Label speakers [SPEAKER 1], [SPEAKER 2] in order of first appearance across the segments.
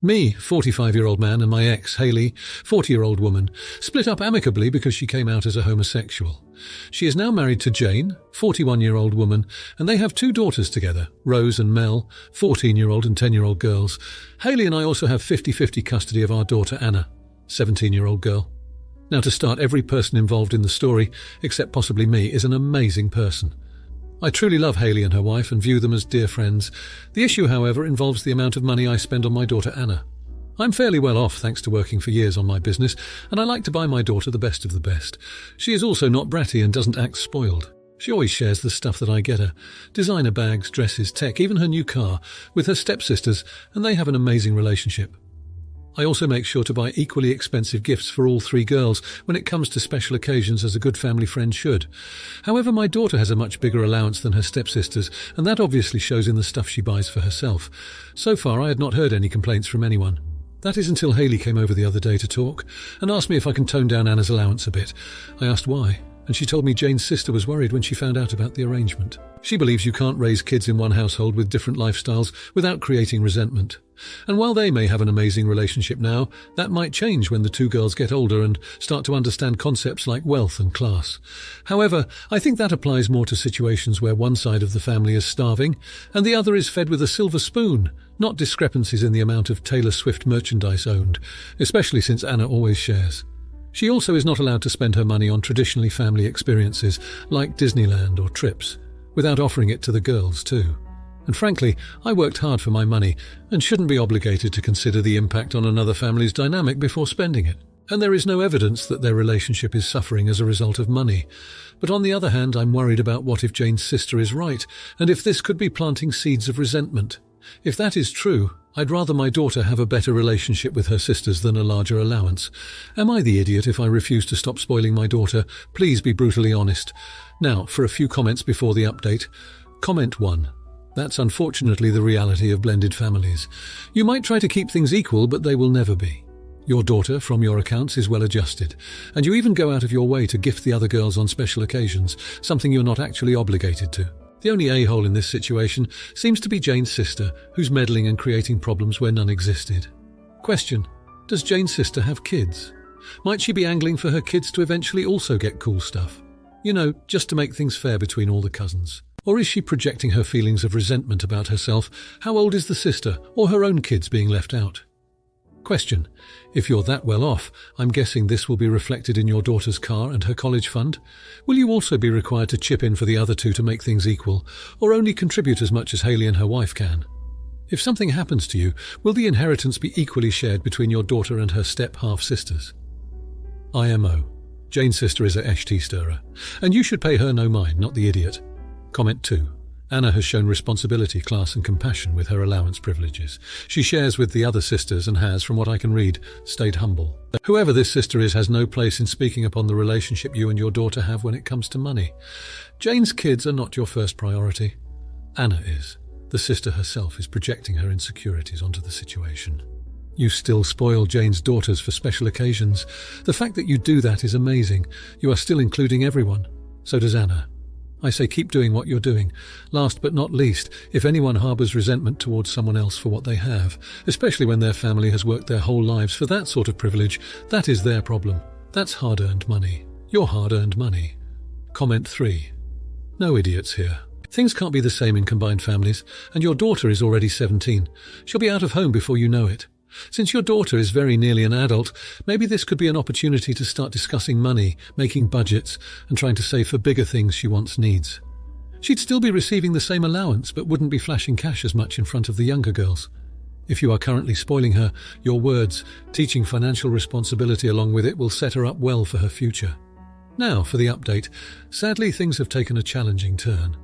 [SPEAKER 1] Me, 45-year-old man, and my ex, Hayley, 40-year-old woman, split up amicably because she came out as a homosexual. She is now married to Jane, 41-year-old woman, and they have 2 daughters together, Rose and Mel, 14-year-old and 10-year-old girls. Hayley and I also have 50-50 custody of our daughter Anna, 17-year-old girl. Now, to start, every person involved in the story, except possibly me, is an amazing person. I truly love Hayley and her wife and view them as dear friends. The issue, however, involves the amount of money I spend on my daughter Anna. I'm fairly well off thanks to working for years on my business, and I like to buy my daughter the best of the best. She is also not bratty and doesn't act spoiled. She always shares the stuff that I get her. Designer bags, dresses, tech, even her new car, with her stepsisters, and they have an amazing relationship. I also make sure to buy equally expensive gifts for all 3 girls when it comes to special occasions, as a good family friend should. However, my daughter has a much bigger allowance than her stepsisters, and that obviously shows in the stuff she buys for herself. So far, I had not heard any complaints from anyone. That is until Hayley came over the other day to talk and asked me if I can tone down Anna's allowance a bit. I asked why, and she told me Jane's sister was worried when she found out about the arrangement. She believes you can't raise kids in one household with different lifestyles without creating resentment. And while they may have an amazing relationship now, that might change when the 2 girls get older and start to understand concepts like wealth and class. However, I think that applies more to situations where one side of the family is starving and the other is fed with a silver spoon, not discrepancies in the amount of Taylor Swift merchandise owned, especially since Anna always shares. She also is not allowed to spend her money on traditionally family experiences like Disneyland or trips, without offering it to the girls too. And frankly, I worked hard for my money and shouldn't be obligated to consider the impact on another family's dynamic before spending it. And there is no evidence that their relationship is suffering as a result of money. But on the other hand, I'm worried about what if Jane's sister is right, and if this could be planting seeds of resentment. If that is true, I'd rather my daughter have a better relationship with her sisters than a larger allowance. Am I the idiot if I refuse to stop spoiling my daughter? Please be brutally honest. Now, for a few comments before the update. Comment 1. That's unfortunately the reality of blended families. You might try to keep things equal, but they will never be. Your daughter, from your accounts, is well adjusted, and you even go out of your way to gift the other girls on special occasions, something you're not actually obligated to. The only a-hole in this situation seems to be Jane's sister, who's meddling and creating problems where none existed. Question: does Jane's sister have kids? Might she be angling for her kids to eventually also get cool stuff? You know, just to make things fair between all the cousins. Or is she projecting her feelings of resentment about herself? How old is the sister, or her own kids being left out? Question: if you're that well off, I'm guessing this will be reflected in your daughter's car and her college fund. Will you also be required to chip in for the other 2 to make things equal, or only contribute as much as Hayley and her wife can? If something happens to you, will the inheritance be equally shared between your daughter and her step-half-sisters? IMO: Jane's sister is a tea stirrer, and you should pay her no mind, not the idiot. Comment 2. Anna has shown responsibility, class and compassion with her allowance privileges. She shares with the other sisters and has, from what I can read, stayed humble. Whoever this sister is has no place in speaking upon the relationship you and your daughter have when it comes to money. Jane's kids are not your first priority. Anna is. The sister herself is projecting her insecurities onto the situation. You still spoil Jane's daughters for special occasions. The fact that you do that is amazing. You are still including everyone. So does Anna. I say keep doing what you're doing. Last but not least, if anyone harbours resentment towards someone else for what they have, especially when their family has worked their whole lives for that sort of privilege, that is their problem. That's hard-earned money. Your hard-earned money. Comment 3. No idiots here. Things can't be the same in combined families, and your daughter is already 17. She'll be out of home before you know it. Since your daughter is very nearly an adult, maybe this could be an opportunity to start discussing money, making budgets, and trying to save for bigger things she needs. She'd still be receiving the same allowance, but wouldn't be flashing cash as much in front of the younger girls. If you are currently spoiling her, your words, teaching financial responsibility along with it, will set her up well for her future. Now, for the update. Sadly, things have taken a challenging turn.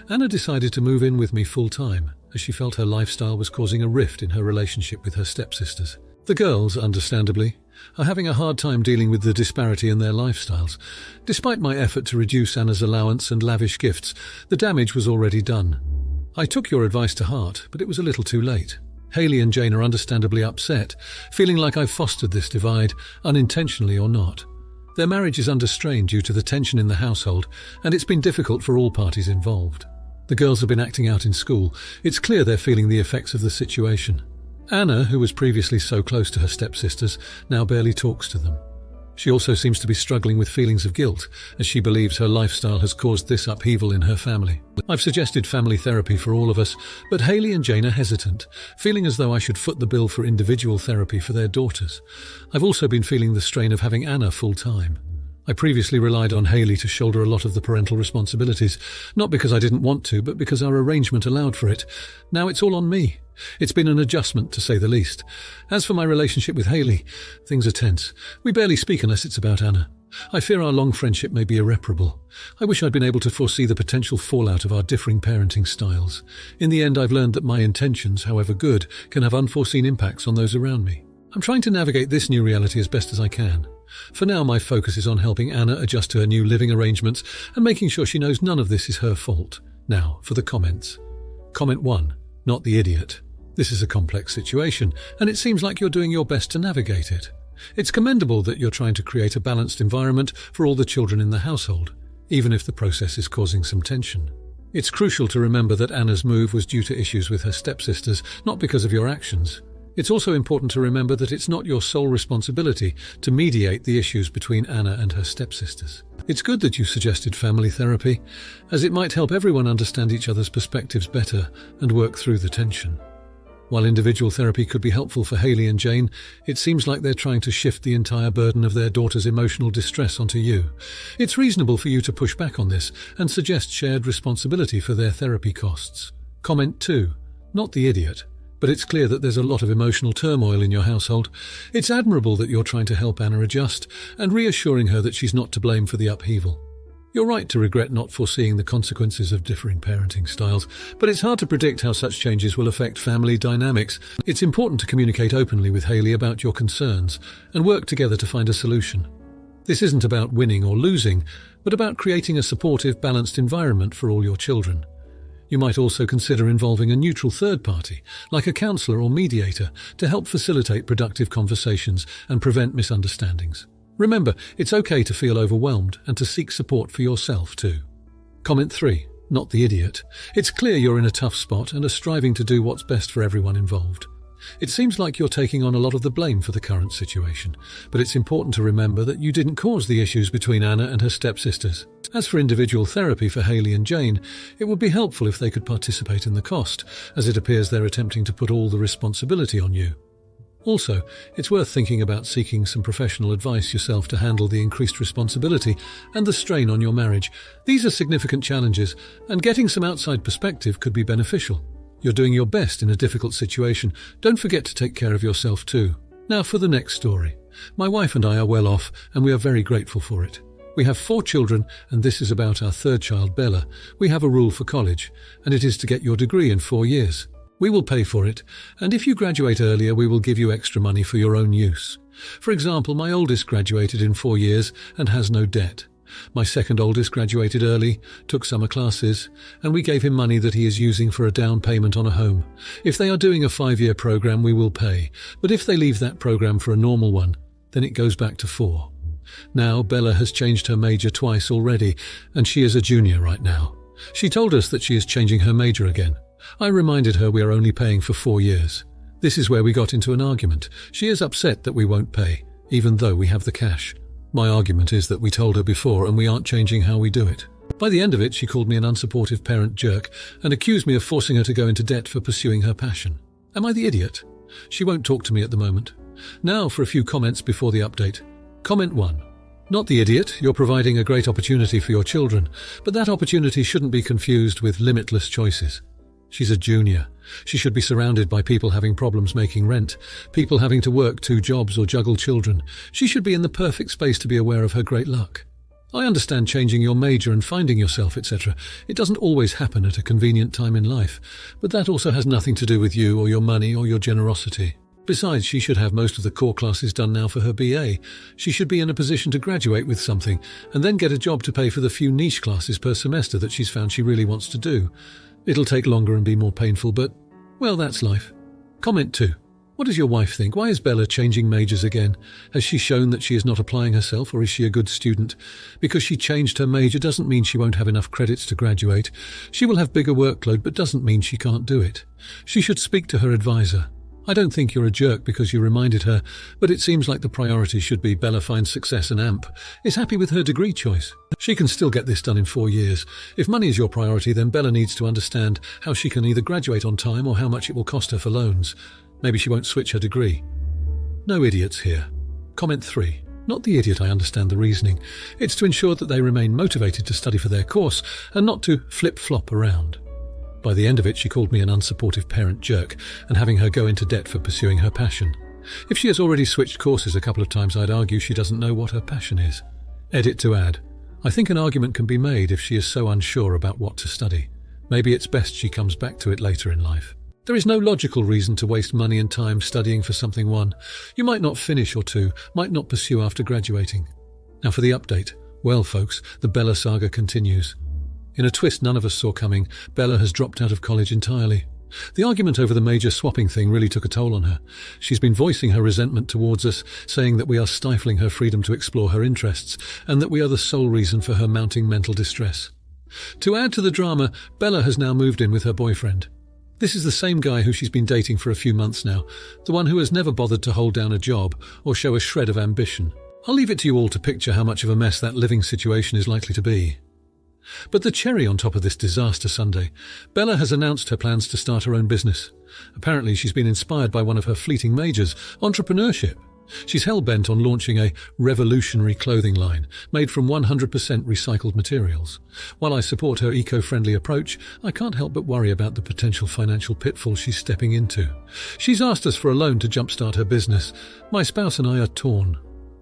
[SPEAKER 1] Anna decided to move in with me full-time, as she felt her lifestyle was causing a rift in her relationship with her stepsisters. The girls, understandably, are having a hard time dealing with the disparity in their lifestyles. Despite my effort to reduce Anna's allowance and lavish gifts, the damage was already done. I took your advice to heart, but it was a little too late. Hayley and Jane are understandably upset, feeling like I've fostered this divide, unintentionally or not. Their marriage is under strain due to the tension in the household, and it's been difficult for all parties involved. The girls have been acting out in school. It's clear they're feeling the effects of the situation. Anna, who was previously so close to her stepsisters, now barely talks to them. She also seems to be struggling with feelings of guilt, as she believes her lifestyle has caused this upheaval in her family. I've suggested family therapy for all of us, but Hayley and Jane are hesitant, feeling as though I should foot the bill for individual therapy for their daughters. I've also been feeling the strain of having Anna full-time. I previously relied on Hayley to shoulder a lot of the parental responsibilities, not because I didn't want to, but because our arrangement allowed for it. Now it's all on me. It's been an adjustment, to say the least. As for my relationship with Hayley, things are tense. We barely speak unless it's about Anna. I fear our long friendship may be irreparable. I wish I'd been able to foresee the potential fallout of our differing parenting styles. In the end, I've learned that my intentions, however good, can have unforeseen impacts on those around me. I'm trying to navigate this new reality as best as I can. For now, my focus is on helping Anna adjust to her new living arrangements and making sure she knows none of this is her fault. Now, for the comments. Comment 1. Not the idiot. This is a complex situation, and it seems like you're doing your best to navigate it. It's commendable that you're trying to create a balanced environment for all the children in the household, even if the process is causing some tension. It's crucial to remember that Anna's move was due to issues with her stepsisters, not because of your actions. It's also important to remember that it's not your sole responsibility to mediate the issues between Anna and her stepsisters. It's good that you suggested family therapy, as it might help everyone understand each other's perspectives better and work through the tension. While individual therapy could be helpful for Hayley and Jane, it seems like they're trying to shift the entire burden of their daughter's emotional distress onto you. It's reasonable for you to push back on this and suggest shared responsibility for their therapy costs. Comment 2. Not the idiot. But it's clear that there's a lot of emotional turmoil in your household. It's admirable that you're trying to help Anna adjust and reassuring her that she's not to blame for the upheaval. You're right to regret not foreseeing the consequences of differing parenting styles, but it's hard to predict how such changes will affect family dynamics. It's important to communicate openly with Hayley about your concerns and work together to find a solution. This isn't about winning or losing, but about creating a supportive, balanced environment for all your children. You might also consider involving a neutral third party, like a counselor or mediator, to help facilitate productive conversations and prevent misunderstandings. Remember, it's okay to feel overwhelmed and to seek support for yourself too. Comment 3. Not the idiot. It's clear you're in a tough spot and are striving to do what's best for everyone involved. It seems like you're taking on a lot of the blame for the current situation, but it's important to remember that you didn't cause the issues between Anna and her stepsisters. As for individual therapy for Hayley and Jane, it would be helpful if they could participate in the cost, as it appears they're attempting to put all the responsibility on you. Also, it's worth thinking about seeking some professional advice yourself to handle the increased responsibility and the strain on your marriage. These are significant challenges, and getting some outside perspective could be beneficial. You're doing your best in a difficult situation. Don't forget to take care of yourself too. Now for the next story. My wife and I are well off, and we are very grateful for it. We have 4 children, and this is about our 3rd child, Bella. We have a rule for college, and it is to get your degree in 4 years. We will pay for it, and if you graduate earlier, we will give you extra money for your own use. For example, my oldest graduated in 4 years and has no debt. My second oldest graduated early, took summer classes, and we gave him money that he is using for a down payment on a home. If they are doing a 5-year program, we will pay, but if they leave that program for a normal one, then it goes back to 4. Now, Bella has changed her major twice already, and she is a junior right now. She told us that she is changing her major again. I reminded her we are only paying for 4 years. This is where we got into an argument. She is upset that we won't pay, even though we have the cash. My argument is that we told her before and we aren't changing how we do it. By the end of it, she called me an unsupportive parent jerk and accused me of forcing her to go into debt for pursuing her passion. Am I the idiot? She won't talk to me at the moment. Now for a few comments before the update. Comment 1. Not the idiot, you're providing a great opportunity for your children, but that opportunity shouldn't be confused with limitless choices. She's a junior. She should be surrounded by people having problems making rent, people having to work 2 jobs or juggle children. She should be in the perfect space to be aware of her great luck. I understand changing your major and finding yourself, etc. It doesn't always happen at a convenient time in life, but that also has nothing to do with you or your money or your generosity. Besides, she should have most of the core classes done now for her BA. She should be in a position to graduate with something and then get a job to pay for the few niche classes per semester that she's found she really wants to do. It'll take longer and be more painful, but, well, that's life. Comment 2. What does your wife think? Why is Bella changing majors again? Has she shown that she is not applying herself, or is she a good student? Because she changed her major doesn't mean she won't have enough credits to graduate. She will have bigger workload, but doesn't mean she can't do it. She should speak to her advisor. I don't think you're a jerk because you reminded her, but it seems like the priority should be Bella finds success and Amp is happy with her degree choice. She can still get this done in 4 years. If money is your priority, then Bella needs to understand how she can either graduate on time or how much it will cost her for loans. Maybe she won't switch her degree. No idiots here. Comment 3. Not the idiot, I understand the reasoning. It's to ensure that they remain motivated to study for their course and not to flip-flop around. By the end of it, she called me an unsupportive parent jerk and having her go into debt for pursuing her passion. If she has already switched courses a couple of times, I'd argue she doesn't know what her passion is. Edit to add. I think an argument can be made if she is so unsure about what to study. Maybe it's best she comes back to it later in life. There is no logical reason to waste money and time studying for something one you might not finish or two, might not pursue after graduating. Now for the update. Well, folks, the Bella saga continues. In a twist none of us saw coming, Bella has dropped out of college entirely. The argument over the major swapping thing really took a toll on her. She's been voicing her resentment towards us, saying that we are stifling her freedom to explore her interests, and that we are the sole reason for her mounting mental distress. To add to the drama, Bella has now moved in with her boyfriend. This is the same guy who she's been dating for a few months now, the one who has never bothered to hold down a job or show a shred of ambition. I'll leave it to you all to picture how much of a mess that living situation is likely to be. But the cherry on top of this disaster Sunday, Bella has announced her plans to start her own business. Apparently she's been inspired by one of her fleeting majors, entrepreneurship. She's hell-bent on launching a revolutionary clothing line made from 100% recycled materials. While I support her eco-friendly approach, I can't help but worry about the potential financial pitfalls she's stepping into. She's asked us for a loan to jumpstart her business. My spouse and I are torn.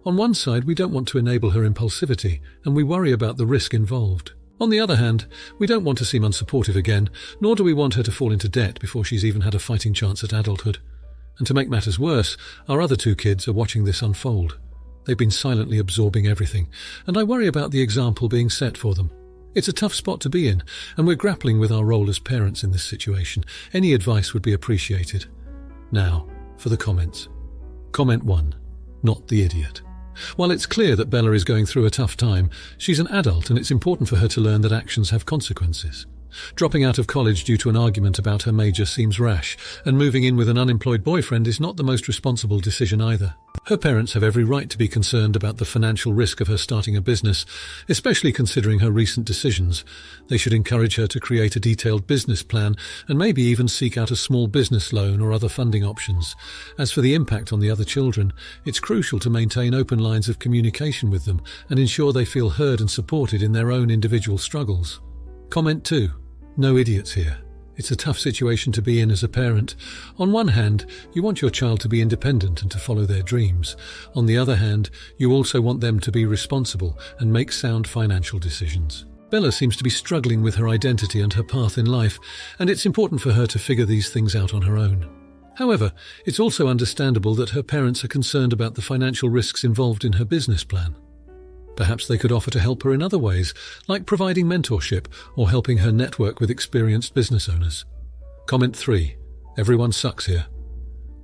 [SPEAKER 1] On one side, we don't want to enable her impulsivity, and we worry about the risk involved. On the other hand, we don't want to seem unsupportive again, nor do we want her to fall into debt before she's even had a fighting chance at adulthood. And to make matters worse, our other 2 kids are watching this unfold. They've been silently absorbing everything, and I worry about the example being set for them. It's a tough spot to be in, and we're grappling with our role as parents in this situation. Any advice would be appreciated. Now, for the comments. Comment 1. Not the idiot. While it's clear that Bella is going through a tough time, she's an adult and it's important for her to learn that actions have consequences. Dropping out of college due to an argument about her major seems rash, and moving in with an unemployed boyfriend is not the most responsible decision either. Her parents have every right to be concerned about the financial risk of her starting a business, especially considering her recent decisions. They should encourage her to create a detailed business plan and maybe even seek out a small business loan or other funding options. As for the impact on the other children, it's crucial to maintain open lines of communication with them and ensure they feel heard and supported in their own individual struggles. Comment 2. No idiots here. It's a tough situation to be in as a parent. On one hand, you want your child to be independent and to follow their dreams. On the other hand, you also want them to be responsible and make sound financial decisions. Bella seems to be struggling with her identity and her path in life, and it's important for her to figure these things out on her own. However, it's also understandable that her parents are concerned about the financial risks involved in her business plan. Perhaps they could offer to help her in other ways, like providing mentorship or helping her network with experienced business owners. Comment 3. Everyone sucks here.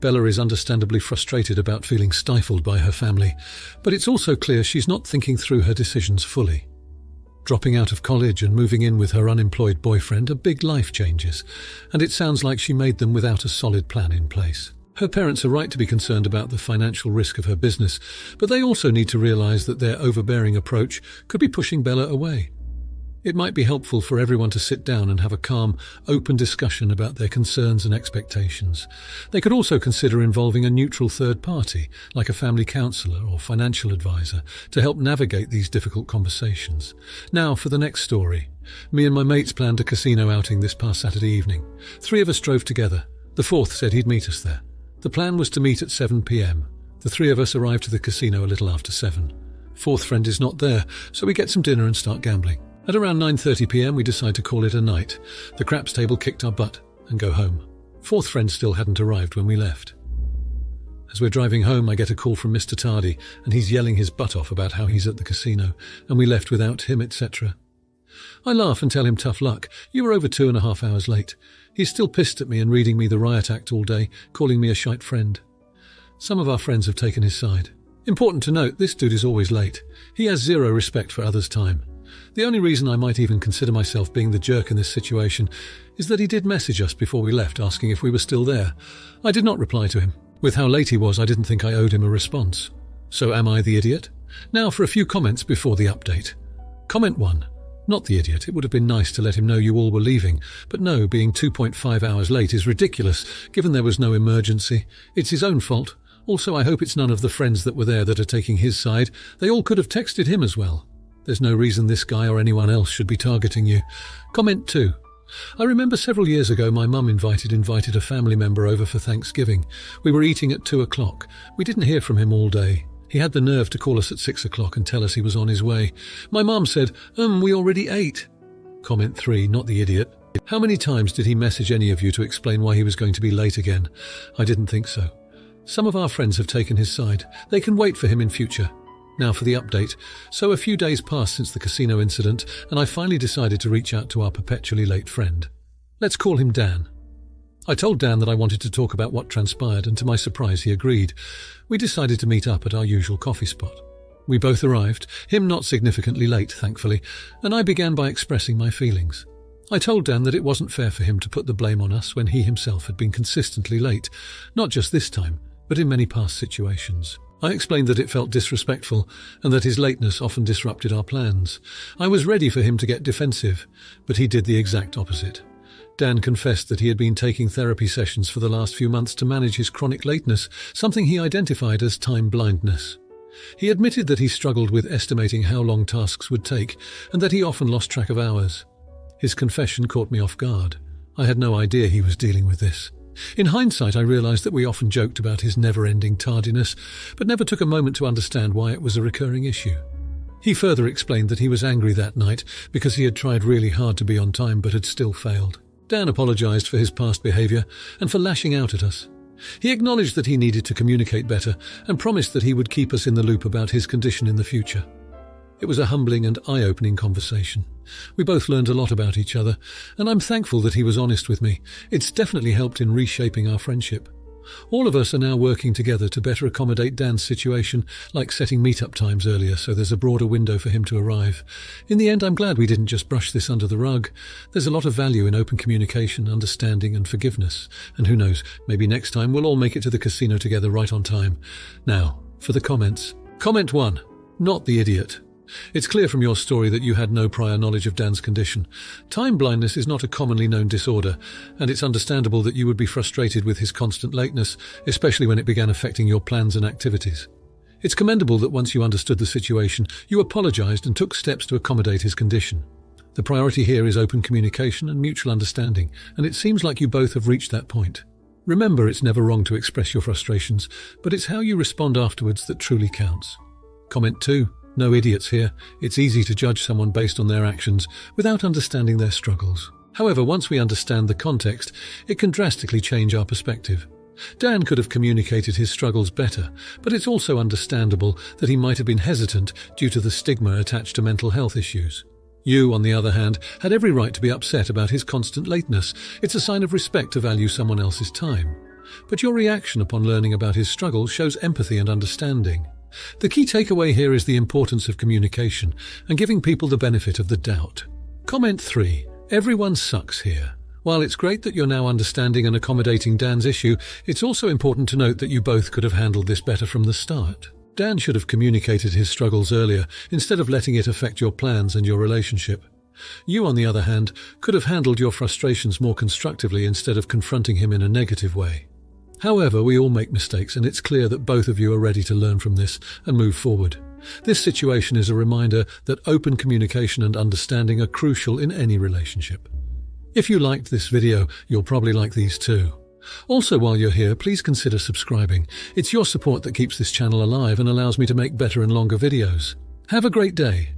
[SPEAKER 1] Bella is understandably frustrated about feeling stifled by her family, but it's also clear she's not thinking through her decisions fully. Dropping out of college and moving in with her unemployed boyfriend are big life changes, and it sounds like she made them without a solid plan in place. Her parents are right to be concerned about the financial risk of her business, but they also need to realize that their overbearing approach could be pushing Bella away. It might be helpful for everyone to sit down and have a calm, open discussion about their concerns and expectations. They could also consider involving a neutral third party, like a family counselor or financial advisor, to help navigate these difficult conversations. Now for the next story. Me and my mates planned a casino outing this past Saturday evening. 3 of us drove together. The 4th said he'd meet us there. The plan was to meet at 7 p.m. The 3 of us arrived to the casino a little after 7. 4th friend is not there, so we get some dinner and start gambling. At around 9:30 p.m. we decide to call it a night. The craps table kicked our butt and go home. 4th friend still hadn't arrived when we left. As we're driving home, I get a call from Mr. Tardy, and he's yelling his butt off about how he's at the casino, and we left without him, etc. I laugh and tell him tough luck. You were over 2.5 hours late. He's still pissed at me and reading me the riot act all day, calling me a shite friend. Some of our friends have taken his side. Important to note, this dude is always late. He has zero respect for others' time. The only reason I might even consider myself being the jerk in this situation is that he did message us before we left asking if we were still there. I did not reply to him. With how late he was, I didn't think I owed him a response. So am I the idiot? Now for a few comments before the update. Comment 1. Not the idiot. It would have been nice to let him know you all were leaving. But no, being 2.5 hours late is ridiculous, given there was no emergency. It's his own fault. Also, I hope it's none of the friends that were there that are taking his side. They all could have texted him as well. There's no reason this guy or anyone else should be targeting you. Comment 2. I remember several years ago my mum invited a family member over for Thanksgiving. We were eating at 2 o'clock. We didn't hear from him all day. He had the nerve to call us at 6 o'clock and tell us he was on his way. My mum said, we already ate. Comment 3, not the idiot. How many times did he message any of you to explain why he was going to be late again? I didn't think so. Some of our friends have taken his side. They can wait for him in future. Now for the update. So a few days passed since the casino incident, and I finally decided to reach out to our perpetually late friend. Let's call him Dan. I told Dan that I wanted to talk about what transpired, and to my surprise he agreed. We decided to meet up at our usual coffee spot. We both arrived, him not significantly late, thankfully, and I began by expressing my feelings. I told Dan that it wasn't fair for him to put the blame on us when he himself had been consistently late, not just this time, but in many past situations. I explained that it felt disrespectful and that his lateness often disrupted our plans. I was ready for him to get defensive, but he did the exact opposite. Dan confessed that he had been taking therapy sessions for the last few months to manage his chronic lateness, something he identified as time blindness. He admitted that he struggled with estimating how long tasks would take and that he often lost track of hours. His confession caught me off guard. I had no idea he was dealing with this. In hindsight, I realized that we often joked about his never-ending tardiness, but never took a moment to understand why it was a recurring issue. He further explained that he was angry that night because he had tried really hard to be on time but had still failed. Dan apologized for his past behavior and for lashing out at us. He acknowledged that he needed to communicate better and promised that he would keep us in the loop about his condition in the future. It was a humbling and eye-opening conversation. We both learned a lot about each other, and I'm thankful that he was honest with me. It's definitely helped in reshaping our friendship. All of us are now working together to better accommodate Dan's situation, like setting meet-up times earlier so there's a broader window for him to arrive. In the end, I'm glad we didn't just brush this under the rug. There's a lot of value in open communication, understanding and forgiveness. And who knows, maybe next time we'll all make it to the casino together right on time. Now, for the comments. Comment 1. Not the idiot. It's clear from your story that you had no prior knowledge of Dan's condition. Time blindness is not a commonly known disorder, and it's understandable that you would be frustrated with his constant lateness, especially when it began affecting your plans and activities. It's commendable that once you understood the situation, you apologized and took steps to accommodate his condition. The priority here is open communication and mutual understanding, and it seems like you both have reached that point. Remember, it's never wrong to express your frustrations, but it's how you respond afterwards that truly counts. Comment 2. No idiots here. It's easy to judge someone based on their actions without understanding their struggles. However, once we understand the context, it can drastically change our perspective. Dan could have communicated his struggles better, but it's also understandable that he might have been hesitant due to the stigma attached to mental health issues. You, on the other hand, had every right to be upset about his constant lateness. It's a sign of respect to value someone else's time. But your reaction upon learning about his struggles shows empathy and understanding. The key takeaway here is the importance of communication and giving people the benefit of the doubt. Comment 3. Everyone sucks here. While it's great that you're now understanding and accommodating Dan's issue, it's also important to note that you both could have handled this better from the start. Dan should have communicated his struggles earlier, instead of letting it affect your plans and your relationship. You, on the other hand, could have handled your frustrations more constructively instead of confronting him in a negative way. However, we all make mistakes, and it's clear that both of you are ready to learn from this and move forward. This situation is a reminder that open communication and understanding are crucial in any relationship. If you liked this video, you'll probably like these too. Also, while you're here, please consider subscribing. It's your support that keeps this channel alive and allows me to make better and longer videos. Have a great day.